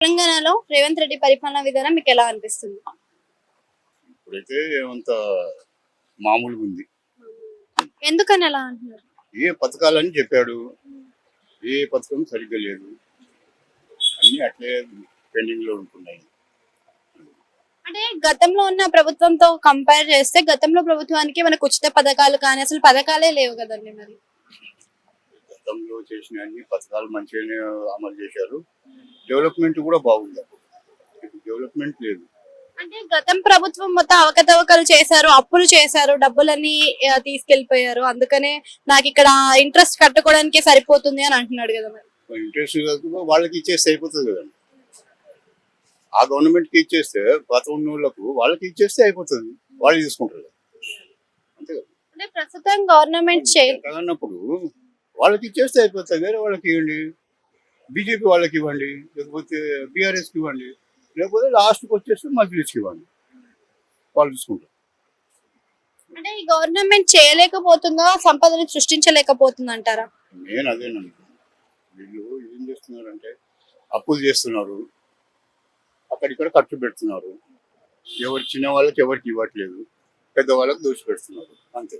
తెలంగాణలో రేవంత్ రెడ్డి పరిపాలనా విధానం మీకు ఎలా అనిపిస్తుంది? ఇప్పుడైతే ఏమంత మామూలుగా ఉంది. ఎందుకని అలా అంటున్నారు? ఏ పథకాలని చెప్పాడు, ఏ పథకం సరిగ్గా లేదు. అన్నీ అట్లే పెండింగ్ లో ఉంటున్నాయి. అంటే గతంలో ఉన్న ప్రభుత్వంతో కంపేర్ చేస్తే గతంలో ప్రభుత్వానికి మనకు ఉచిత పథకాలు కానీ అసలు పథకాలే లేవు కదండి మరి. గతంలో చేసిన అన్ని పథకాలు మంచిగానే అమలు చేశారు. డెవలప్మెంట్ కూడా బాగుంది. ఇప్పుడు డెవలప్మెంట్ లేదు. అంటే గతం ప్రభుత్వం మొత్తం అవకతవకలు చేశారు, అప్పులు చేశారు, డబ్బులన్నీ తీసుకెళ్లిపోయారు. అందుకనే నాకు ఇక్కడ ఇంట్రెస్ట్ కట్టుకోవడానికి సరిపోతుంది అని అంటున్నాడు కదా మరి. ఇంట్రెస్ట్ వాళ్ళకి ఇచ్చేస్తే అయిపోతుంది కదండి. ఆ గవర్నమెంట్ కి ఇచ్చేస్తే గత ఉన్న వాళ్ళకు వాళ్ళకి ఇచ్చేస్తే అయిపోతుంది. వాళ్ళు తీసుకుంటారు కదా. అంతే కదా. అంటే ప్రస్తుతం గవర్నమెంట్ అన్నప్పుడు వాళ్ళకి ఇచ్చేస్తే అయిపోతుంది. వేరే వాళ్ళకి ఇవ్వండి, బీజేపీ వాళ్ళకి ఇవ్వండి, లేకపోతే బీఆర్ఎస్కి ఇవ్వండి, లేకపోతే లాస్ట్కి వచ్చేస్తే మజ్లిస్కి ఇవ్వండి. వాళ్ళు చూసుకుంటారు. అంటే ఈ గవర్నమెంట్ చేయలేకపోతుందా, సంపదని సృష్టించలేకపోతుంది అంటారా? నేను అదేనండి. వీళ్ళు ఏం చేస్తున్నారంటే అప్పులు చేస్తున్నారు, అక్కడిక్కడ ఖర్చు పెడుతున్నారు. ఎవరు చిన్న వాళ్ళకి ఎవరికి ఇవ్వట్లేదు, పెద్ద వాళ్ళకి దోషి పెడుతున్నారు. అంతే.